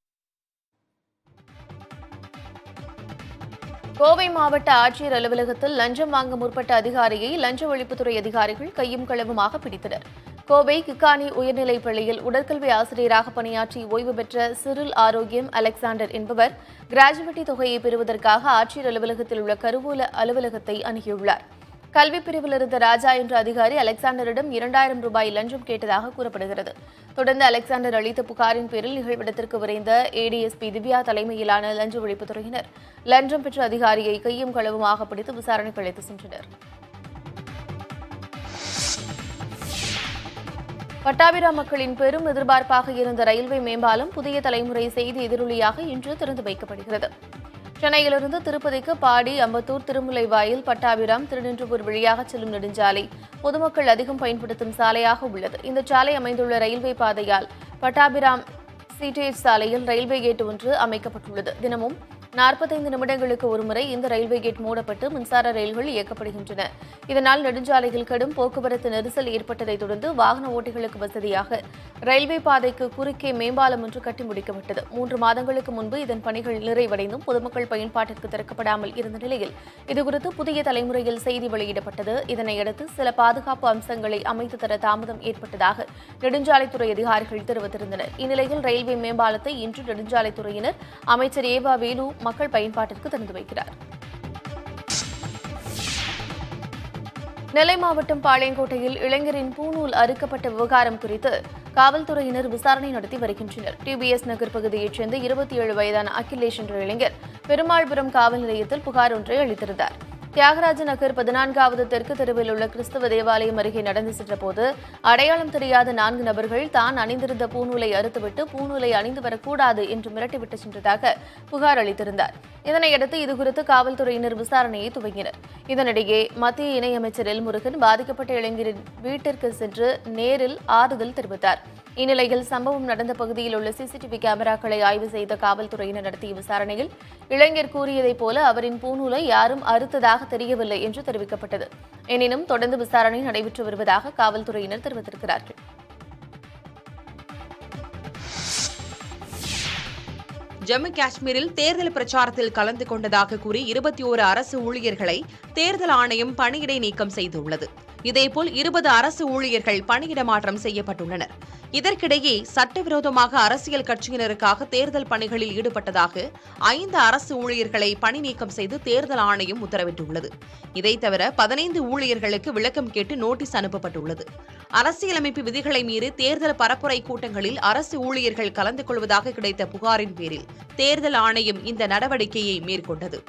கோவை மாவட்ட ஆட்சியர் அலுவலகத்தில் லஞ்சம் வாங்க முற்பட்ட அதிகாரியை லஞ்ச ஒழிப்புத்துறை அதிகாரிகள் கையும் களவுமாக பிடித்தனர். கோவை கிக்கானி உயர்நிலைப் பள்ளியில் உடற்கல்வி ஆசிரியராக பணியாற்றி ஓய்வு பெற்ற சிறில் ஆரோக்கியம் அலெக்சாண்டர் என்பவர் கிராஜுவிட்டி தொகையை பெறுவதற்காக ஆட்சியர் அலுவலகத்தில் உள்ள கருவூல அலுவலகத்தை அணுகியுள்ளார். கல்வி பிரிவில் இருந்த ராஜா என்ற அதிகாரி அலெக்சாண்டரிடம் 2000 ரூபாய் லஞ்சம் கேட்டதாக கூறப்படுகிறது. தொடர்ந்து அலெக்சாண்டர் அளித்த புகாரின் பேரில் நிகழ்விடத்திற்கு விரைந்த ADSP திவ்யா தலைமையிலான லஞ்ச ஒழிப்புத்துறையினர் லஞ்சம் பெற்ற அதிகாரியை கையும் களவுமாக பிடித்து விசாரணைக்கு அழைத்து சென்றனர். பட்டாபிராம் மக்களின் பெரும் எதிர்பார்ப்பாக இருந்த ரயில்வே மேம்பாலம் புதிய தலைமுறை செய்தி எதிரொலியாக இன்று திறந்து வைக்கப்படுகிறது. சென்னையிலிருந்து திருப்பதிக்கு பாடி, அம்பத்தூர், திருமுல்லைவாயில், பட்டாபிராம், திருநின்றவூர் வழியாக செல்லும் நெடுஞ்சாலை பொதுமக்கள் அதிகம் பயன்படுத்தும் சாலையாக உள்ளது. இந்த சாலை அமைந்துள்ள ரயில்வே பாதையால் பட்டாபிராம் சிடேஜ் சாலையில் ரயில்வே கேட் ஒன்று அமைக்கப்பட்டுள்ளது. தினமும் 45 நிமிடங்களுக்கு ஒருமுறை இந்த ரயில்வே கேட் மூடப்பட்டு மின்சார ரயில்கள் இயக்கப்படுகின்றன. இதனால் நெடுஞ்சாலையில் கடும் போக்குவரத்து நெரிசல் ஏற்பட்டதைத் தொடர்ந்து வாகன ஓட்டிகளுக்கு வசதியாக ரயில்வே பாதைக்கு குறுக்கே மேம்பாலம் ஒன்று கட்டி முடிக்கப்பட்டது. 3 மாதங்களுக்கு முன்பு இதன் பணிகள் நிறைவடைந்தும் பொதுமக்கள் பயன்பாட்டிற்கு திறக்கப்படாமல் இருந்த நிலையில் இதுகுறித்து புதிய தலைமுறையில் செய்தி வெளியிடப்பட்டது. இதனையடுத்து சில பாதுகாப்பு அம்சங்களை அமைத்து தர தாமதம் ஏற்பட்டதாக நெடுஞ்சாலைத்துறை அதிகாரிகள் தெரிவித்திருந்தனர். இந்நிலையில் ரயில்வே மேம்பாலத்தை இன்று நெடுஞ்சாலைத்துறையினர் அமைச்சர் ஏவா வேலு மக்கள் பயன்பாட்டிற்கு திறந்து வைக்கிறார். நெல்லை மாவட்டம் பாளையங்கோட்டையில் இளைஞரின் பூணூல் அறுக்கப்பட்ட விவகாரம் குறித்து காவல்துறையினர் விசாரணை நடத்தி வருகின்றனர். டிபிஎஸ் நகர் பகுதியைச் சேர்ந்த 27 வயதான அகிலேஷ் என்ற இளைஞர் பெருமாள்புரம் காவல் நிலையத்தில் புகார் ஒன்றை அளித்திருந்தார். தியாகராஜ நகர் 14வது தெற்கு தெருவில் உள்ள கிறிஸ்தவ தேவாலயம் அருகே நடந்து சென்றபோது அடையாளம் தெரியாத 4 நபர்கள் தான் அணிந்திருந்த பூணூலை அறுத்துவிட்டு பூணூலை அணிந்து வரக்கூடாது என்று மிரட்டிவிட்டு சென்றதாக புகார் அளித்திருந்தார். இதனையடுத்து இதுகுறித்து காவல்துறையினர் விசாரணையை துவங்கினர். இதனிடையே மத்திய இணையமைச்சர் எல் முருகன் பாதிக்கப்பட்ட இளைஞரின் வீட்டிற்கு சென்று நேரில் ஆறுதல் தெரிவித்தார். இந்நிலையில் சம்பவம் நடந்த பகுதியில் உள்ள சிசிடிவி கேமராக்களை ஆய்வு செய்த காவல்துறையினர் நடத்திய விசாரணையில் இளைஞர் கூறியதைப் போல அவரின் பூணூலை யாரும் அறுத்ததாக தெரியவில்லை என்று தெரிவிக்கப்பட்டது. எனினும் தொடர்ந்து விசாரணை நடைபெற்று வருவதாக காவல்துறையினர் தெரிவித்திருக்கிறார்கள். ஜம்மு காஷ்மீரில் தேர்தல் பிரச்சாரத்தில் கலந்து கொண்டதாக கூறி 21 அரசு ஊழியர்களை தேர்தல் ஆணையம் பணியிடை நீக்கம் செய்துள்ளது. இதேபோல் 20 அரசு ஊழியர்கள் பணியிட மாற்றம் செய்யப்பட்டுள்ளனர். இதற்கிடையே சட்டவிரோதமாக அரசியல் கட்சியினருக்காக தேர்தல் பணிகளில் ஈடுபட்டதாக 5 அரசு ஊழியர்களை பணி நீக்கம் செய்து தேர்தல் ஆணையம் உத்தரவிட்டுள்ளது. இதைத் தவிர 15 ஊழியர்களுக்கு விளக்கம் கேட்டு நோட்டீஸ் அனுப்பப்பட்டுள்ளது. அரசியலமைப்பு விதிகளை மீறி தேர்தல் பரப்புரை கூட்டங்களில் அரசு ஊழியர்கள் கலந்து கொள்வதாக கிடைத்த புகாரின் பேரில் தேர்தல் ஆணையம் இந்த நடவடிக்கையை மேற்கொண்டது.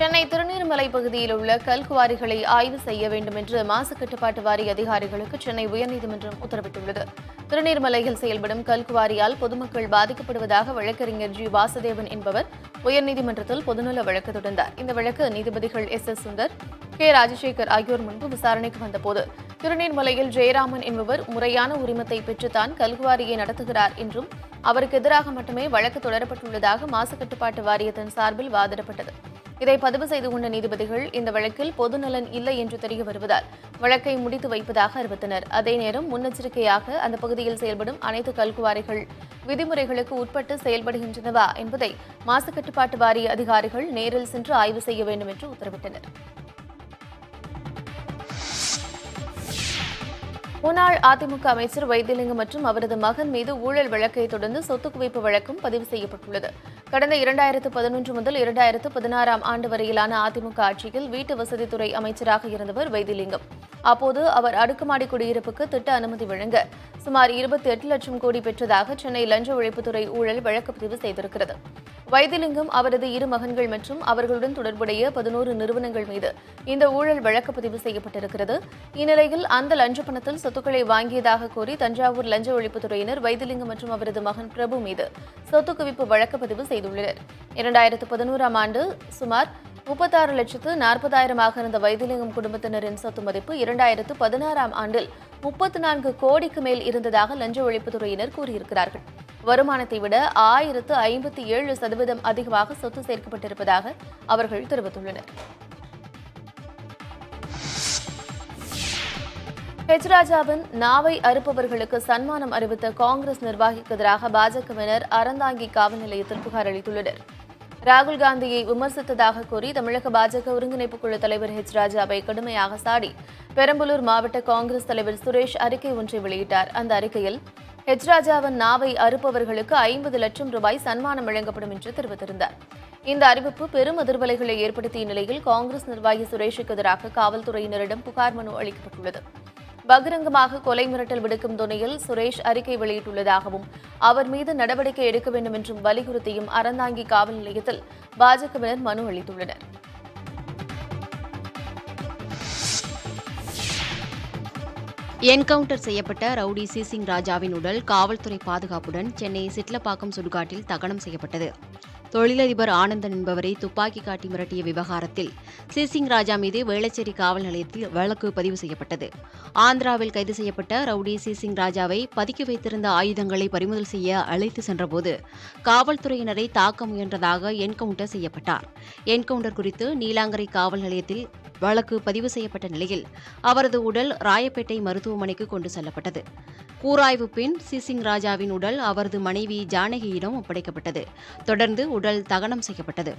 சென்னை திருநீர்மலை பகுதியில் உள்ள கல்குவாரிகளை ஆய்வு செய்ய வேண்டும் என்று மாசு கட்டுப்பாட்டு வாரிய அதிகாரிகளுக்கு சென்னை உயர்நீதிமன்றம் உத்தரவிட்டுள்ளது. திருநீர்மலையில் செயல்படும் கல்குவாரியால் பொதுமக்கள் பாதிக்கப்படுவதாக வழக்கறிஞர் ஜி வாசுதேவன் என்பவர் உயர்நீதிமன்றத்தில் பொதுநல வழக்கு தொடர்ந்தார். இந்த வழக்கு நீதிபதிகள் எஸ் சுந்தர், கே ராஜசேகர் ஆகியோர் முன்பு விசாரணைக்கு வந்தபோது திருநீர்மலையில் ஜெயராமன் என்பவர் முறையான உரிமத்தை பெற்றுத்தான் கல்குவாரியை நடத்துகிறார் என்றும் அவருக்கு எதிராக மட்டுமே வழக்கு தொடரப்பட்டுள்ளதாக மாசு கட்டுப்பாட்டு வாரியத்தின் சார்பில் வாதிடப்பட்டது. இதை பதிவு செய்து கொண்ட நீதிபதிகள் இந்த வழக்கில் பொதுநலன் இல்லை என்று தெரிய வருவதால் வழக்கை முடித்து வைப்பதாக அறிவித்தனர். அதே நேரம் முன்னெச்சரிக்கையாக அந்த பகுதியில் செயல்படும் அனைத்து கல்குவாரிகள் விதிமுறைகளுக்கு உட்பட்டு செயல்படுகின்றனவா என்பதை மாசு கட்டுப்பாட்டு வாரிய அதிகாரிகள் நேரில் சென்று ஆய்வு செய்ய வேண்டும் என்று உத்தரவிட்டனர். முன்னாள் அதிமுக அமைச்சர் வைத்திலிங்கம் மற்றும் அவரது மகன் மீது ஊழல் வழக்கை தொடர்ந்து சொத்து குவிப்பு வழக்கும் பதிவு செய்யப்பட்டுள்ளது. கடந்த 2011 முதல் 2016 ஆண்டு வரையிலான அதிமுக ஆட்சியில் வீட்டு வசதித்துறை அமைச்சராக இருந்தவர் வைத்திலிங்கம். அப்போது அவர் அடுக்குமாடி குடியிருப்புக்கு திட்ட அனுமதி வழங்க சுமார் 28 லட்சம் கோடி பெற்றதாக சென்னை லஞ்ச ஒழிப்புத்துறை ஊழல் வழக்கு பதிவு செய்திருக்கிறது. வைத்திலிங்கம், அவரது 2 மகன்கள் மற்றும் அவர்களுடன் தொடர்புடைய 11 நிறுவனங்கள் மீது இந்த ஊழல் வழக்கு பதிவு செய்யப்பட்டிருக்கிறது. இந்நிலையில் அந்த லஞ்ச பணத்தில் சொத்துக்களை வாங்கியதாக கூறி தஞ்சாவூர் லஞ்ச ஒழிப்புத்துறையினர் வைத்திலிங்கம் மற்றும் அவரது மகன் பிரபு மீது சொத்து குவிப்பு வழக்கு பதிவு செய்துள்ளனர். 2011 ஆண்டு சுமார் 36,40,000 இருந்த வைத்திலிங்கம் குடும்பத்தினரின் சொத்து மதிப்பு 2016 ஆண்டில் 34 கோடிக்கு மேல் இருந்ததாக லஞ்ச ஒழிப்புத்துறையினர் கூறியிருக்கிறார்கள். வருமானத்தை விட 1057% அதிகமாக சொத்து சேர்க்கப்பட்டிருப்பதாக அவர்கள் தெரிவித்துள்ளனர். ஹெச் ராஜாவின் நாவை அறுப்பவர்களுக்கு சன்மானம் அறிவித்த காங்கிரஸ் நிர்வாகிக்கு எதிராக பாஜகவினர் அறந்தாங்கி காவல் நிலையத்தில் புகார் அளித்துள்ளனர். ராகுல் காந்தியை விமர்சித்ததாக கூறி தமிழக பாஜக ஒருங்கிணைப்பு குழு தலைவர் ஹெச் ராஜாவை கடுமையாக சாடி பெரம்பலூர் மாவட்ட காங்கிரஸ் தலைவர் சுரேஷ் அறிக்கை ஒன்றை வெளியிட்டார். அந்த அறிக்கையில் ஹெச் ராஜாவின் நாவை அறுப்பவர்களுக்கு 50 லட்சம் ரூபாய் சன்மானம் வழங்கப்படும் என்று தெரிவித்திருந்தார். இந்த அறிவிப்பு பெரும் அதிர்வலைகளை ஏற்படுத்திய நிலையில் காங்கிரஸ் நிர்வாகி சுரேஷுக்கு எதிராக காவல்துறையினரிடம் புகார் மனு அளிக்கப்பட்டுள்ளது. பகிரங்கமாக கொலை மிரட்டல் விடுக்கும் துணையில் சுரேஷ் அறிக்கை வெளியிட்டுள்ளதாகவும் அவர் மீது நடவடிக்கை எடுக்க வேண்டும் என்றும் வலியுறுத்தியும் அறந்தாங்கி காவல் நிலையத்தில் பாஜகவினர் மனு அளித்துள்ளனர். என்கவுண்டர் செய்யப்பட்ட ரவுடி சிசிங் ராஜாவின் உடல் காவல்துறை பாதுகாப்புடன் சென்னை சிட்லப்பாக்கம் சுடுகாட்டில் தகனம் செய்யப்பட்டது. தொழிலதிபர் ஆனந்தன் என்பவரை துப்பாக்கி காட்டி மிரட்டிய விவகாரத்தில் சிசிங் ராஜா மீது வேளச்சேரி காவல் நிலையத்தில் வழக்கு பதிவு செய்யப்பட்டது. ஆந்திராவில் கைது செய்யப்பட்ட ரவுடி சிசிங் ராஜாவை பதுக்கி வைத்திருந்த ஆயுதங்களை பறிமுதல் செய்ய அழைத்து சென்றபோது காவல்துறையினரை தாக்க முயன்றதாக என்கவுண்டர் செய்யப்பட்டார். என்கவுண்டர் குறித்து நீலாங்கரை காவல் நிலையத்தில் வழக்கு பதிவு செய்யப்பட்ட நிலையில் அவரது உடல் ராயப்பேட்டை மருத்துவமனைக்கு கொண்டு செல்லப்பட்டது. கூராய்வு பின் சிசிங் ராஜாவின் உடல் அவரது மனைவி ஜானகியிடம் ஒப்படைக்கப்பட்டது. தொடர்ந்து உடல் தகனம் செய்யப்பட்டது.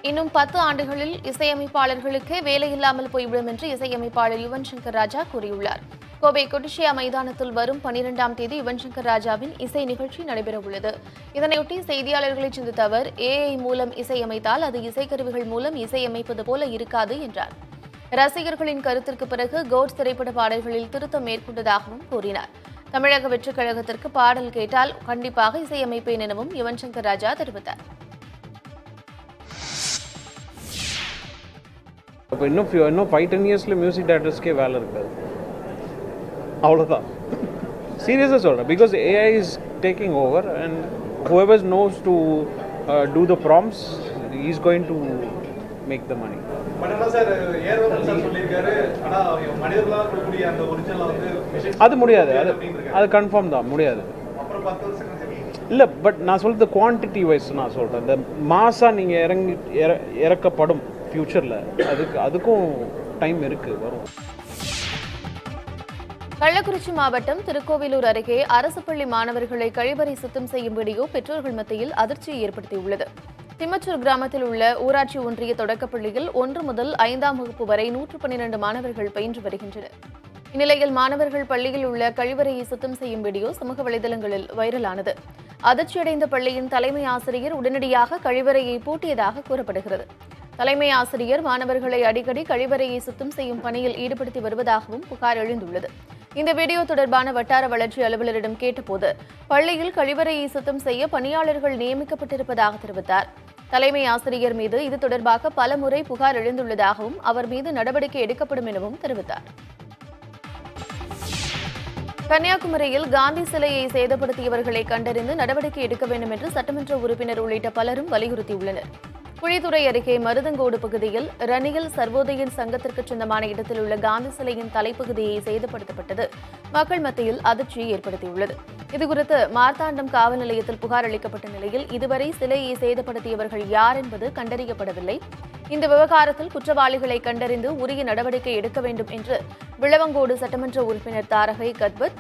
இன்னும் 10 ஆண்டுகளில் இசையமைப்பாளர்களுக்கு வேலையில்லாமல் போய்விடும் என்று இசையமைப்பாளர் யுவன் சங்கர் ராஜா கூறியுள்ளார். கோவை கொடிஷியா மைதானத்தில் வரும் 12ஆம் தேதி யுவன் சங்கர் ராஜாவின் இசை நிகழ்ச்சி நடைபெறவுள்ளது. இதனையொட்டி செய்தியாளர்களை சந்தித்த அவர், AI மூலம் இசையமைத்தால் அது இசைக்கருவிகள் மூலம் இசையமைப்பது போல இருக்காது என்றார். ரசிகர்களின் கருத்திற்கு பிறகு கோட்ஸ் திரைப்பட பாடல்களில் திருத்தம் மேற்கொண்டதாகவும் கூறினார். தமிழக வெற்றிக் கழகத்திற்கு பாடல் கேட்டால் கண்டிப்பாக இசையமைப்பேன் எனவும் யுவன் சங்கர் ராஜா தெரிவித்தார். இன்னும் 5-10 இயர்ஸ்ல மியூசிக் டைரக்டர்ஸ்க்கே வேலை இருக்காது. அவ்வளோதான். சீரியஸாக சொல்கிறேன். Because AI is taking over and whoever knows to do the prompts is going to make the money. அது முடியாது. அது கன்ஃபார்ம் தான், முடியாது. இல்லை, பட் நான் சொல்கிறது குவான்டிட்டி வைஸ் நான் சொல்கிறேன். இந்த மாசாக நீங்கள் இறக்கப்படும் ஃப்யூச்சரில் அதுக்கும் டைம் இருக்குது, வரும். கள்ளக்குறிச்சி மாவட்டம் திருக்கோவிலூர் அருகே அரசு பள்ளி மாணவர்களை கழிவறை சுத்தம் செய்யும் வீடியோ பெற்றோர்கள் மத்தியில் அதிர்ச்சியை ஏற்படுத்தியுள்ளது. திம்மச்சூர் கிராமத்தில் உள்ள ஊராட்சி ஒன்றிய தொடக்கப்பள்ளியில் 1 முதல் 5ஆம் வகுப்பு வரை 112 மாணவர்கள் பயின்று வருகின்றனர். இந்நிலையில் மாணவர்கள் பள்ளியில் உள்ள கழிவறையை சுத்தம் செய்யும் வீடியோ சமூக வலைதளங்களில் வைரலானது. அதிர்ச்சியடைந்த பள்ளியின் தலைமை ஆசிரியர் உடனடியாக கழிவறையை பூட்டியதாக கூறப்படுகிறது. தலைமை ஆசிரியர் மாணவர்களை அடிக்கடி கழிவறையை சுத்தம் செய்யும் பணியில் ஈடுபடுத்தி வருவதாகவும் புகார் எழுந்துள்ளது. இந்த வீடியோ தொடர்பான வட்டார வளர்ச்சி அலுவலரிடம் கேட்டபோது பள்ளியில் கழிவறையை சுத்தம் செய்ய பணியாளர்கள் நியமிக்கப்பட்டிருப்பதாக தெரிவித்தார். தலைமை ஆசிரியர் மீது இது தொடர்பாக பல முறை புகார் எழுந்துள்ளதாகவும் அவர் மீது நடவடிக்கை எடுக்கப்படும் எனவும் தெரிவித்தார். கன்னியாகுமரியில் காந்தி சிலையை சேதப்படுத்தியவர்களை கண்டறிந்து நடவடிக்கை எடுக்க வேண்டும் என்று சட்டமன்ற உறுப்பினர் உள்ளிட்ட பலரும் வலியுறுத்தியுள்ளனர். குழித்துறை அருகே மருதங்கோடு பகுதியில் ரணியல் சர்வோதயன் சங்கத்திற்கு சொந்தமான இடத்தில் உள்ள காந்தி சிலையின் தலைப்பகுதியை சேதப்படுத்தப்பட்டது மக்கள் மத்தியில் அதிர்ச்சியை ஏற்படுத்தியுள்ளது. இதுகுறித்து மார்த்தாண்டம் காவல் நிலையத்தில் புகார் அளிக்கப்பட்ட நிலையில் இதுவரை சிலையை சேதப்படுத்தியவர்கள் யார் என்பது கண்டறியப்படவில்லை. இந்த விவகாரத்தில் குற்றவாளிகளை கண்டறிந்து உரிய நடவடிக்கை எடுக்க வேண்டும் என்று விளவங்கோடு சட்டமன்ற உறுப்பினர் தாரகை கத்பத்,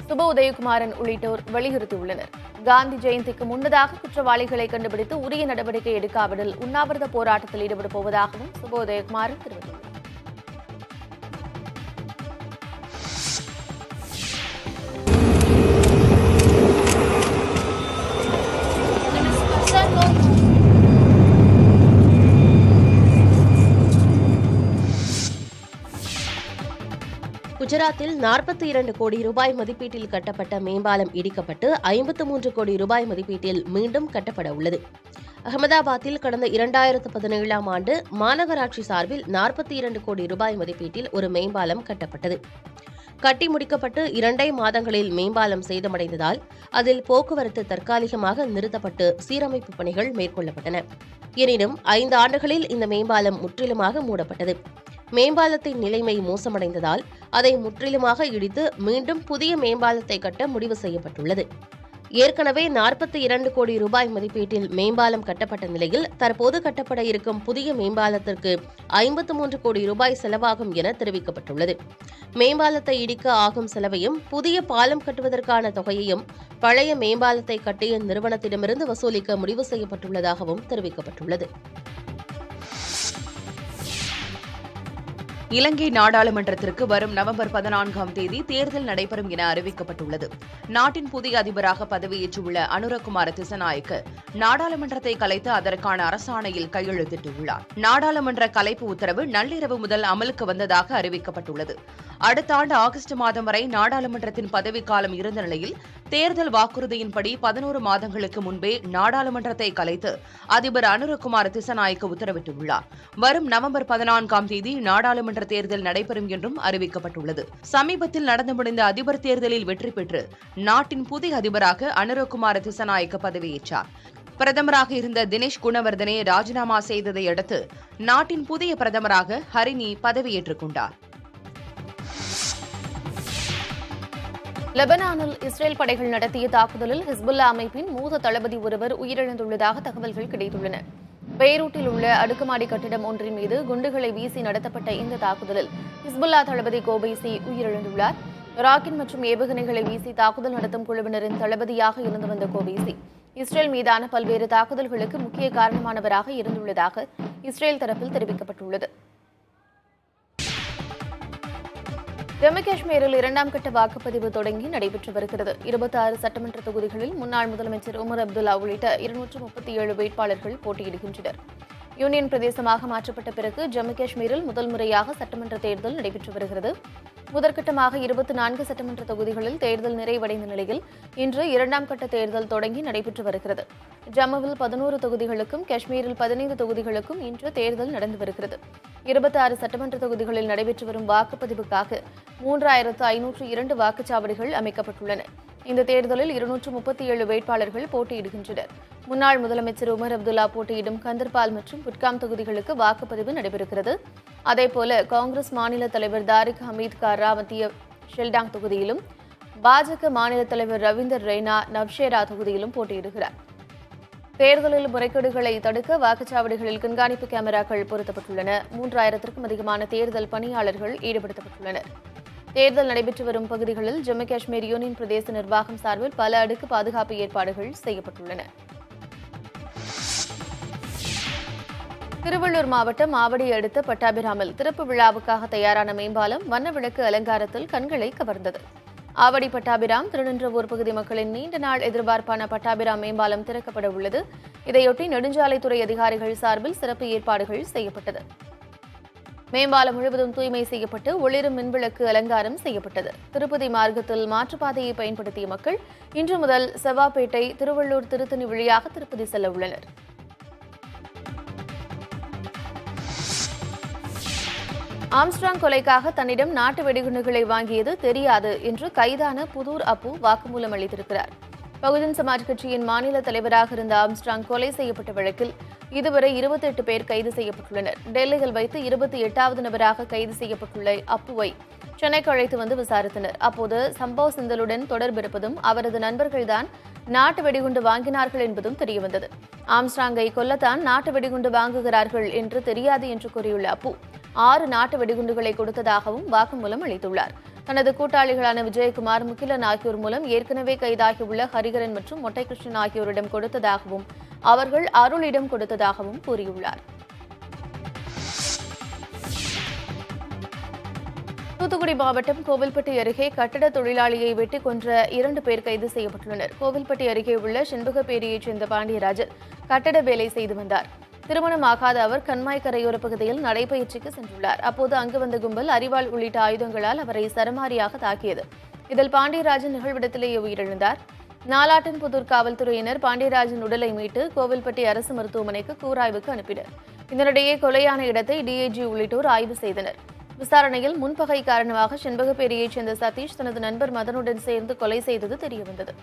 சுப உதயகுமாரன் உள்ளிட்டோர் வலியுறுத்தியுள்ளனர். காந்தி ஜெயந்திக்கு முன்னதாக குற்றவாளிகளை கண்டுபிடித்து உரிய நடவடிக்கை எடுக்காவிடில் உண்ணாவிரத போராட்டத்தில் ஈடுபட போவதாகவும் சுப உதயகுமாரன் தெரிவித்துள்ளார். குஜராத்தில் 42 கோடி ரூபாய் மதிப்பீட்டில் கட்டப்பட்ட மேம்பாலம் இடிக்கப்பட்டு 53 கோடி ரூபாய் மதிப்பீட்டில் மீண்டும் கட்டப்பட உள்ளது. அகமதாபாத்தில் கடந்த 2017ஆம் ஆண்டு மாநகராட்சி சார்பில் 42 கோடி ரூபாய் மதிப்பீட்டில் ஒரு மேம்பாலம் கட்டப்பட்டது. கட்டி முடிக்கப்பட்டு 2 மாதங்களில் மேம்பாலம் சேதமடைந்ததால் அதில் போக்குவரத்து தற்காலிகமாக நிறுத்தப்பட்டு சீரமைப்பு பணிகள் மேற்கொள்ளப்பட்டன. எனினும் 5 ஆண்டுகளில் இந்த மேம்பாலம் முற்றிலுமாக மூடப்பட்டது. மேம்பாலத்தின் நிலைமை மோசமடைந்ததால் அதை முற்றிலுமாக இடித்து மீண்டும் புதிய மேம்பாலத்தை கட்ட முடிவு செய்யப்பட்டுள்ளது. ஏற்கனவே 42 கோடி ரூபாய் மதிப்பீட்டில் மேம்பாலம் கட்டப்பட்ட நிலையில் தற்போது கட்டப்பட இருக்கும் புதிய மேம்பாலத்திற்கு 53 கோடி ரூபாய் செலவாகும் என தெரிவிக்கப்பட்டுள்ளது. மேம்பாலத்தை இடிக்க ஆகும் செலவையும் புதிய பாலம் கட்டுவதற்கான தொகையையும் பழைய மேம்பாலத்தை கட்டிய நிறுவனத்திடமிருந்து வசூலிக்க முடிவு செய்யப்பட்டுள்ளதாகவும் தெரிவிக்கப்பட்டுள்ளது. இலங்கை நாடாளுமன்றத்திற்கு வரும் நவம்பர் 14ஆம் தேதி தேர்தல் நடைபெறும் என அறிவிக்கப்பட்டுள்ளது. நாட்டின் புதிய அதிபராக பதவியேற்றுள்ள அனுரகுமார திசநாயக்க நாடாளுமன்றத்தை கலைத்து அதற்கான அரசாணையில் கையெழுத்திட்டுள்ளார். நாடாளுமன்ற கலைப்பு உத்தரவு நள்ளிரவு முதல் அமலுக்கு வந்ததாக அறிவிக்கப்பட்டுள்ளது. அடுத்த ஆண்டு ஆகஸ்ட் மாதம் வரை நாடாளுமன்றத்தின் பதவிக்காலம் இருந்த நிலையில் தேர்தல் வாக்குறுதியின்படி 11 மாதங்களுக்கு முன்பே நாடாளுமன்றத்தை கலைத்து அதிபர் அனுரகுமார திசநாயக்க உத்தரவிட்டுள்ளார். வரும் நவம்பர் 14ஆம் தேதி நாடாளுமன்ற நாடாளுமன்ற தேர்தல் நடைபெறும் என்றும் அறிவிக்கப்பட்டுள்ளது. சமீபத்தில் நடந்து முடிந்த அதிபர் தேர்தலில் வெற்றி பெற்று நாட்டின் புதிய அதிபராக அனுரகுமார திசாநாயக்க பதவியேற்றார். பிரதமராக இருந்த தினேஷ் குணவர்தனே ராஜினாமா செய்ததை அடுத்து நாட்டின் புதிய பிரதமராக ஹரினி பதவியேற்றுக் கொண்டார். லெபனானில் இஸ்ரேல் படைகள் நடத்திய தாக்குதலில் ஹிஸ்புல்லா அமைப்பின் மூத்த தளபதி ஒருவர் உயிரிழந்துள்ளதாக தகவல்கள் கிடைத்துள்ளன. பெய்ரூட்டில் உள்ள அடுக்குமாடி கட்டிடம் ஒன்றின் மீது குண்டுகளை வீசி நடத்தப்பட்ட இந்த தாக்குதலில் ஹிஸ்புல்லா தளபதி கோபைசி உயிரிழந்துள்ளார். ராக்கெட் மற்றும் ஏவுகணைகளை வீசி தாக்குதல் நடத்தும் குழுவினரின் தளபதியாக இருந்து வந்த கோபைசி இஸ்ரேல் மீதான பல்வேறு தாக்குதல்களுக்கு முக்கிய காரணமானவராக இருந்துள்ளதாக இஸ்ரேல் தரப்பில் தெரிவிக்கப்பட்டுள்ளது. ஜம்மு காஷ்மீரில் 2ஆம் கட்ட வாக்குப்பதிவு தொடங்கி நடைபெற்று வருகிறது. 26 சட்டமன்ற தொகுதிகளில் முன்னாள் முதலமைச்சர் உமர் அப்துல்லா உள்ளிட்ட 237 வேட்பாளர்கள் போட்டியிடுகின்றனர். யூனியன் பிரதேசமாக மாற்றப்பட்ட பிறகு ஜம்மு காஷ்மீரில் முதல் முறையாக சட்டமன்ற தேர்தல் நடைபெற்று வருகிறது. முதற்கட்டமாக 24 சட்டமன்ற தொகுதிகளில் தேர்தல் நிறைவடைந்த நிலையில் இன்று 2ஆம் கட்ட தேர்தல் தொடங்கி நடைபெற்று வருகிறது. ஜம்முவில் 11 தொகுதிகளுக்கும் காஷ்மீரில் 15 தொகுதிகளுக்கும் இன்று தேர்தல் நடந்து வருகிறது. 26 சட்டமன்ற தொகுதிகளில் நடைபெற்று வரும் வாக்குப்பதிவுக்காக 3502 வாக்குச்சாவடிகள் அமைக்கப்பட்டுள்ளன. இந்த தேர்தலில் 237 வேட்பாளர்கள் போட்டியிடுகின்றனர். முன்னாள் முதலமைச்சர் உமர் அப்துல்லா போட்டியிடும் கந்தர்பால் மற்றும் புட்காம் தொகுதிகளுக்கு வாக்குப்பதிவு நடைபெறுகிறது. அதேபோல காங்கிரஸ் மாநில தலைவர் தாரிக் ஹமீத் காரா மத்திய ஷெல்டாங் தொகுதியிலும் பாஜக மாநில தலைவர் ரவீந்தர் ரெய்னா நவ்ஷேரா தொகுதியிலும் போட்டியிடுகிறார். தேர்தலில் முறைகேடுகளை தடுக்க வாக்குச்சாவடிகளில் கண்காணிப்பு கேமராக்கள் பொருத்தப்பட்டுள்ளன. 3000க்கும் அதிகமான தேர்தல் பணியாளர்கள் ஈடுபடுத்தப்பட்டுள்ளனர். தேர்தல் நடைபெற்று வரும் பகுதிகளில் ஜம்மு காஷ்மீர் யூனியன் பிரதேச நிர்வாகம் சார்பில் பல அடுக்கு பாதுகாப்பு ஏற்பாடுகள் செய்யப்பட்டுள்ளன. திருவள்ளூர் மாவட்டம் ஆவடி அடுத்த பட்டாபிராமில் திறப்பு விழாவுக்காக தயாரான மேம்பாலம் வண்ண விளக்கு அலங்காரத்தில் கண்களை கவர்ந்தது. ஆவடி பட்டாபிராம் திருநின்றவூர் பகுதி மக்களின் நீண்ட நாள் எதிர்பார்ப்பான பட்டாபிராம் மேம்பாலம் திறக்கப்பட உள்ளது. இதையொட்டி நெடுஞ்சாலைத்துறை அதிகாரிகள் சார்பில் சிறப்பு ஏற்பாடுகள் செய்யப்பட்டது. மேம்பாலம் முழுவதும் தூய்மை செய்யப்பட்டு ஒளிரும் மின்விளக்கு அலங்காரம் செய்யப்பட்டது. திருப்பதி மார்க்கத்தில் மாற்றுப்பாதையை பயன்படுத்திய மக்கள் இன்று முதல் செவ்வாப்பேட்டை, திருவள்ளூர், திருத்தணி வழியாக திருப்பதி செல்ல உள்ளனர். ஆம்ஸ்ட்ராங் கொலைக்காக தன்னிடம் நாட்டு வெடிகுண்டுகளை வாங்கியது தெரியாது என்று கைதான புதூர் அப்பு வாக்குமூலம் அளித்திருக்கிறார். பகுஜன் சமாஜ் கட்சியின் மாநில தலைவராக இருந்த ஆம்ஸ்ட்ராங் கொலை செய்யப்பட்ட வழக்கில் இதுவரை 28 பேர் கைது செய்யப்பட்டுள்ளனர். டெல்லியில் வைத்து 28வது நபராக கைது செய்யப்பட்டுள்ள அப்புவை சென்னைக்கு அழைத்து வந்து விசாரித்தனர். அப்போது சம்பவ் சிந்தலுடன் தொடர்பிருப்பதும் அவரது நண்பர்கள்தான் நாட்டு வெடிகுண்டு வாங்கினார்கள் என்பதும் தெரியவந்தது. ஆம்ஸ்ட்ராங்கை கொல்லத்தான் நாட்டு வெடிகுண்டு வாங்குகிறார்கள் என்று தெரியாது என்று கூறியுள்ள அப்பு 6 நாட்டு வெடிகுண்டுகளை கொடுத்ததாகவும் வாக்குமூலம் அளித்துள்ளார். தனது கூட்டாளிகளான விஜயகுமார், முகிலன் ஆகியோர் மூலம் ஏற்கனவே கைதாகியுள்ள ஹரிகரன் மற்றும் மொட்டைகிருஷ்ணன் ஆகியோரிடம் கொடுத்ததாகவும் அவர்கள் அருளிடம் கொடுத்ததாகவும் கூறியுள்ளார். தூத்துக்குடி மாவட்டம் கோவில்பட்டி அருகே கட்டட தொழிலாளியை வெட்டி கொன்ற 2 பேர் கைது செய்யப்பட்டுள்ளனர். கோவில்பட்டி அருகே உள்ள செண்பகப்பேரியைச் சேர்ந்த பாண்டியராஜன் கட்டட வேலை செய்து வந்தார். திருமணமாகாத அவர் கண்மாய் கரையோர பகுதியில் நடைபயிற்சிக்கு சென்றுள்ளார். அப்போது அங்கு வந்த கும்பல் அரிவாள் உள்ளிட்ட ஆயுதங்களால் அவரை சரமாரியாக தாக்கியது. இதில் பாண்டியராஜன் நிகழ்விடத்திலேயே உயிரிழந்தார். நாலாட்டின்புதூர் காவல்துறையினர் பாண்டியராஜன் உடலை மீட்டு கோவில்பட்டி அரசு மருத்துவமனைக்கு கூராய்வுக்கு அனுப்பினர். இதனிடையே கொலையான இடத்தை டிஐஜி உள்ளிட்டோர் ஆய்வு செய்தனர். விசாரணையில் முன்பகை காரணமாக செண்பகப்பேரியைச் சேர்ந்த சதீஷ் தனது நண்பர் மதனுடன் சேர்ந்து கொலை செய்தது தெரியவந்தது.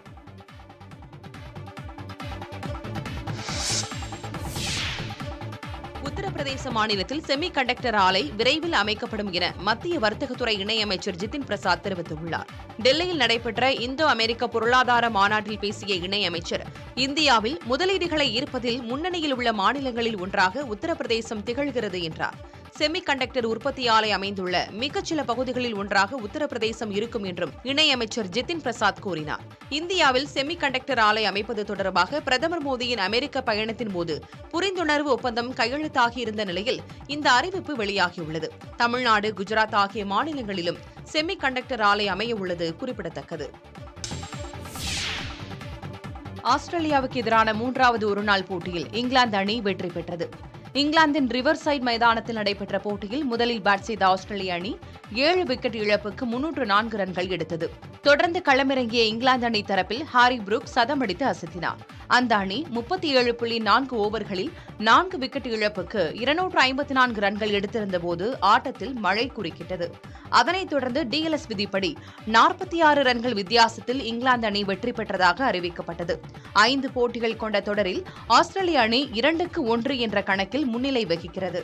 உத்தரப்பிரதேச மாநிலத்தில் செமி கண்டக்டர் ஆலை விரைவில் அமைக்கப்படும் என மத்திய வர்த்தகத்துறை இணையமைச்சர் ஜிதின் பிரசாத் தெரிவித்துள்ளார். டெல்லியில் நடைபெற்ற இந்தோ அமெரிக்க பொருளாதார மாநாட்டில் பேசிய இணையமைச்சர், இந்தியாவில் முதலீடுகளை ஈர்ப்பதில் முன்னணியில் உள்ள மாநிலங்களில் ஒன்றாக உத்தரப்பிரதேசம் திகழ்கிறது என்றார். செமி கண்டக்டர் உற்பத்தி ஆலை அமைந்துள்ள மிகச்சில பகுதிகளில் ஒன்றாக உத்தரப்பிரதேசம் இருக்கும் என்றும் இணையமைச்சர் ஜிதின் பிரசாத் கூறினார். இந்தியாவில் செமி கண்டக்டர் ஆலை அமைப்பது தொடர்பாக பிரதமர் மோடியின் அமெரிக்க பயணத்தின் போது புரிந்துணர்வு ஒப்பந்தம் கையெழுத்தாகியிருந்த நிலையில் இந்த அறிவிப்பு வெளியாகியுள்ளது. தமிழ்நாடு, குஜராத் ஆகிய மாநிலங்களிலும் செமி கண்டக்டர் ஆலை அமைய உள்ளது குறிப்பிடத்தக்கது. ஆஸ்திரேலியாவுக்கு எதிரான 3வது ஒருநாள் போட்டியில் இங்கிலாந்து அணி வெற்றி பெற்றது. இங்கிலாந்தின் ரிவர்சைட் மைதானத்தில் நடைபெற்ற போட்டியில் முதலில் பேட் செய்த ஆஸ்திரேலிய அணி 7 விக்கெட் இழப்புக்கு 304 ரன்கள் எடுத்தது. தொடர்ந்து களமிறங்கிய இங்கிலாந்து அணி தரப்பில் ஹாரி புரூக் சதமடித்து அசத்தினார். அந்த அணி 37.4 ஓவர்களில் 4 விக்கெட் இழப்புக்கு 254 ரன்கள் எடுத்திருந்தபோது ஆட்டத்தில் மழை குறுக்கிட்டது. அதனைத் தொடர்ந்து டிஎல்எஸ் விதிப்படி 46 ரன்கள் வித்தியாசத்தில் இங்கிலாந்து அணி வெற்றி பெற்றதாக அறிவிக்கப்பட்டது. 5 போட்டிகள் கொண்ட தொடரில் ஆஸ்திரேலிய அணி 2-1 என்ற கணக்கில் முன்னிலை வகிக்கிறது.